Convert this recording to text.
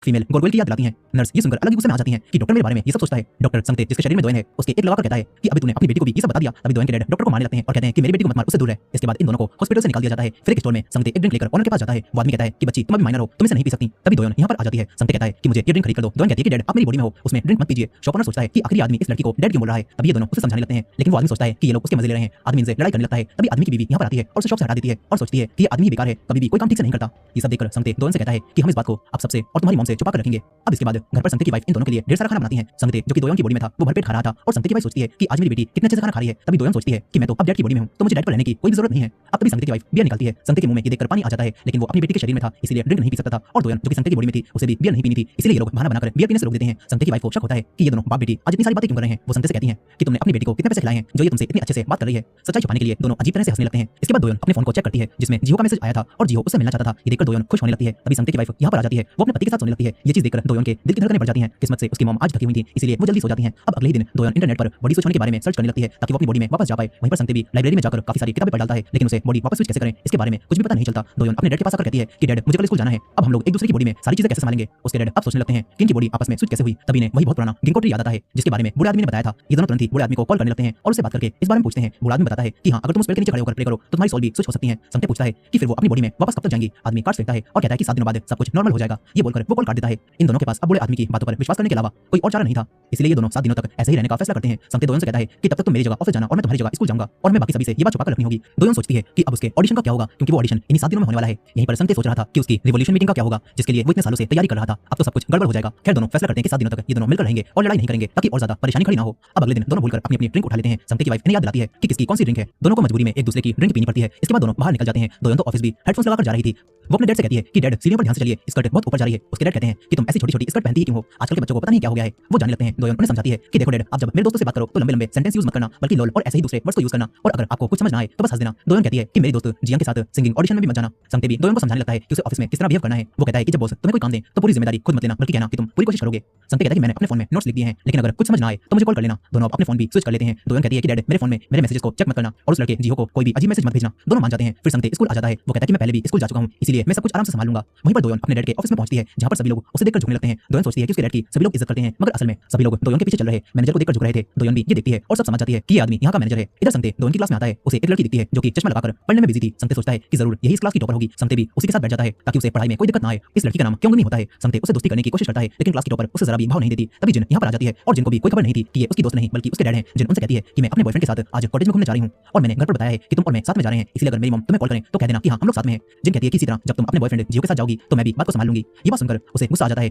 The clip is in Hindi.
फीमेल गोरगोइल की याद दिलाती हैं। नर्स ये सुनकर अलग ही गुस्से में आ जाती हैं कि डॉक्टर मेरे बारे में ये सब सोचता है। डॉक्टर संगते जिसके शरीर में दोयन है उसके एक लगाकर कहता है कि अभी तूने अपनी बेटी को भी ये सब बता दिया। तभी दोयन के डैड डॉक्टर को मारने लगते हैं और कहते हैं कि मेरी बेटी को मत मार, उससे दूर रह। इसके बाद इन दोनों को हॉस्पिटल से निकाल दिया जाता है। फिर एक स्टोर में संगते एक ड्रिंक लेकर ओनर के पास जाता है। वो आदमी कहता है कि बच्ची तुम अभी माइनर हो, तुम इसे नहीं पी सकती। तभी दोयन यहाँ पर आ जाती है। संगते कहता है कि मुझे ये ड्रिंक खरीद कर दो। दोयन कहती है कि डैड आप मेरी बॉडी में हो, उसमें ड्रिंक मत पीजिए। शॉप ओनर सोचता है कि आखिरी आदमी इस लड़की को डैड क्यों बोल रहा है। तभी ये दोनों उसे समझाने लगते हैं, लेकिन वो आदमी सोचता है कि ये लोग उसके मजे ले रहे हैं। आदमी इनसे लड़ाई करने लगता है। तभी आदमी की बीवी यहाँ पर आती है और उसे शॉप से हटा देती है और सोचती है कि ये आदमी बेकार है, कभी भी कोई काम ठीक से नहीं करता। ये सब देखकर संगते दोयन से कहता है कि हम इस बात को आप सबसे और तुम्हारी मॉम से छुपा कर रखेंगे। अब इसके बाद घर पर संगते की वाइफ इन दोनों के लिए ढेर सारा खाना बनाती है। संगते जो कि दोयन की बॉडी में था वो भरपेट खा रहा था और संगते की वाइफ सोचती है कि आज मेरी बेटी कितने अच्छे से खाना खा रही है। तभी दोयन सोचती है कि मैं तो अब डैड की बॉडी में हूं, तो मुझे डैड पर रहने की कोई जरूरत नहीं है। अब तभी संगते की वाइफ बियर निकालती है। संगते के मुंह में ये देखकर पानी आ जाता है, लेकिन वो अपनी बेटी के शरीर में था इसलिए ड्रिंक नहीं पी सकता था और दोयन जो कि संगते की बॉडी में थी उसे भी बियर नहीं पीनी थी, इसलिए ये लोग बहाना बनाकर बियर पीने से रोक देते हैं। संगते की वाइफ को शक होता है कि ये दोनों बाप बेटी आज इतनी सारी बातें क्यों कर रहे हैं। वो संगते से कहती हैं कि तुमने अपनी बेटी को कितने पैसे खिलाए हैं जो ये तुमसे इतनी अच्छे से बात कर रही है। सच्चाई छुपाने के लिए दोनों अजीब तरह से हंसने लगते हैं। इसके बाद दोयन अपने फोन को चेक करती है जिसमें जियो का मैसेज आया था और जियो उससे मिलना चाहता था। ये देखकर दोयन खुश होने लगती है। तभी संगते की वाइफ यहाँ पर आ जाती है। वो अपने पति के साथ सोने लगती है। ये चीज देखकर दोयन के दिल की धड़कनें बढ़ जाती हैं। किस्मत से उसकी मॉम आज थकी हुई थी इसलिए वो जल्दी सो जाती हैं। अब अगले ही दिन दोयन इंटरनेट पर बॉडी स्विच होने के बारे में सर्च करने लगती है ताकि वो अपनी बॉडी में वापस जा पाए। वहीं पर संगते भी लाइब्रेरी में जाकर काफी सारी किताबें पढ़ डालता है, लेकिन उसे बॉडी वापस स्विच कैसे करें इसके बारे में कुछ भी पता नहीं चलता। दोयन अपने डैड के पास आकर कहती है कि डैड मुझे कल स्कूल जाना है, अब हम लोग एक दूसरे की बॉडी में सारी चीजें कैसे संभालेंगे। उसके डैड अब सोचने लगते हैं कि इनकी बॉडी आपस में स्विच कैसे हुई। तभी ने वही बहुत पुराना गिंको ट्री याद आता है जिसके बारे में बूढ़े आदमी ने बताया था। ये दोनों तुरंत ही बूढ़े आदमी को कॉल करने लगते हैं और उससे बात करके इस बारे में पूछते हैं। बूढ़ा आदमी बताता है कि हाँ अगर तुम उस पेड़ के नीचे खड़े होकर प्रे करो तो तुम्हारी सोल भी स्विच हो सकती है। संगते पूछता है कि फिर वो अपनी बॉडी में वापस कब तक जाएंगी। आदमी कार्ड फेंकता है और कहता है कि 7 दिनों बाद सब कुछ नॉर्मल हो जाएगा। ये बोलकर वो कॉल काट देता है। इन दोनों के पास अब बूढ़े आदमी की बातों पर विश्वास करने के अलावा कोई और चारा नहीं था, इसलिए ये दोनों 7 दिनों तक ऐसे ही रहने का फैसला करते हैं। संगते दोयन से कहता है कि तब तक तुम मेरी जगह ऑफिस जाना और मैं तुम्हारी जगह स्कूल जाऊंगा और मैं बाकी सभी से ये बात छुपा कर रखनी होगी। दोयन सोचती है कि अब उसके ऑडिशन का क्या होगा क्योंकि वो ऑडिशन इन्हीं 7 दिनों में होने वाला है। यहीं पर संगते सोच रहा था कि उसकी रिवॉल्यूशन मीटिंग का क्या होगा जिसके लिए वो इतने सालों से तैयारी कर रहा था। अब तो सब कुछ गड़बड़ हो जाएगा। खैर दोनों फैसला करते हैं कि 7 दिनों तक ये दोनों मिलकर रहेंगे और लड़ाई नहीं करेंगे ताकि और ज्यादा परेशानी खड़ी ना हो। अब अगले दिन दोनों भूलकर अपनी अपनी ड्रिंक उठा लेते हैं। संगते की वाइफ इन्हें याद दिलाती है कि किसकी कौन सी ड्रिंक है। दोनों को मजबूरी में एक दूसरे की ड्रिंक पीनी पड़ती है। इसके बाद दोनों बाहर निकल जाते हैं। दोयन तो ऑफिस भी हेडफोन्स लगाकर जा रही थी। वो अपने डैड से कहती है कि डैड सीढ़ियों पर ध्यान से चलिए, स्कर्ट बहुत ऊपर जा रही है। उसके डैड कहते हैं कि तुम ऐसी छोटी-छोटी स्कर्ट पहनती ही क्यों हो, आजकल के बच्चों को पता नहीं क्या हो गया है। वो जानने लगते हैं। दोयन उन्हें समझाती है कि देखो डैड आप जब मेरे दोस्तों से बात करो तो लंबे-लंबे सेंटेंस यूज मत करना बल्कि लॉल और ऐसे ही दूसरे वर्ड्स को यूज करना और अगर आपको कुछ समझ ना आए तो बस हंस देना। दोयन कहती है कि मेरे दोस्त जियांग के साथ सिंगिंग ऑडिशन में भी मत जाना। संगते भी दोयन को समझाने लगता है कि उसे ऑफिस में किस तरह बिहेव करना है। वो कहता है कि जब बॉस तुम्हें कोई काम दे तो पूरी जिम्मेदारी खुद मत लेना बल्कि कहना कि तुम पूरी कोशिश करोगे। संगते कहता है कि मैंने अपने फोन में नोट्स लिख दिए हैं लेकिन अगर कुछ समझ ना आए तो मुझे कॉल कर लेना। दोनों अपने फोन भी स्विच कर लेते हैं। दोयन कहती है कि डैड मेरे फोन में मेरे मैसेजेस को चेक मत करना और उस लड़के जियो को कोई भी अजीब मैसेज मत भेजना। दोनों मान जाते हैं। फिर संगते स्कूल आ जाता है। वो कहता है कि मैं पहले भी स्कूल जा चुका हूं इसलिए मैं सब कुछ आराम से संभाल लूंगा। वहीं पर दोयन अपने डैड के ऑफिस में पहुंचती है जहां पर सभी लोग उसे देखकर झुकने लगते हैं। दोयन सोचती है कि उसके डैड की सभी लोग इज्जत करते हैं मगर असल में सभी लोग दोयन के पीछे चल रहे मैनेजर को देखकर झुक रहे थे। दोयन भी ये देखती है और सब समझ जाती है कि ये आदमी यहाँ का मैनेजर है। इधर संगते दोयन की क्लास में आता है। उसे एक लड़की दिखती है जो कि चश्मा लगाकर पढ़ने में बिजी थी। संगते सोचता है कि जरूर यही इस क्लास की टॉपर होगी। संगते भी उसी के साथ बैठ जाता है ताकि उसे पढ़ाई में कोई दिक्कत ना आए। इस लड़की का नाम क्योंकि नहीं होता है। संगते उसे दोस्ती करने की कोशिश करता है लेकिन क्लास की टॉपर उसे जरा भी भाव नहीं देती। तभी जिन यहाँ पर आ जाती है और जिनको भी कोई खबर नहीं थी कि ये उसकी दोस्त नहीं बल्कि उसके डैड हैं। जिन उनसे कहती है कि मैं अपने बॉयफ्रेंड के साथ आज कॉलेज में घूमने जा रही हूँ और मैंने घर पर बताया है कि तुम और मैं साथ में जा रहे हैं, इसलिए अगर मेरी मॉम तुम्हें कॉल करें तो कह देना कि हाँ हम लोग साथ में हैं। जिन कहती है कि इसी तरह जब तुम अपने बॉयफ्रेंड जियो के साथ जाओगी तो मैं भी बात को संभाल लूंगी। ये बात सुनकर उसे गुस्सा आ जाता है।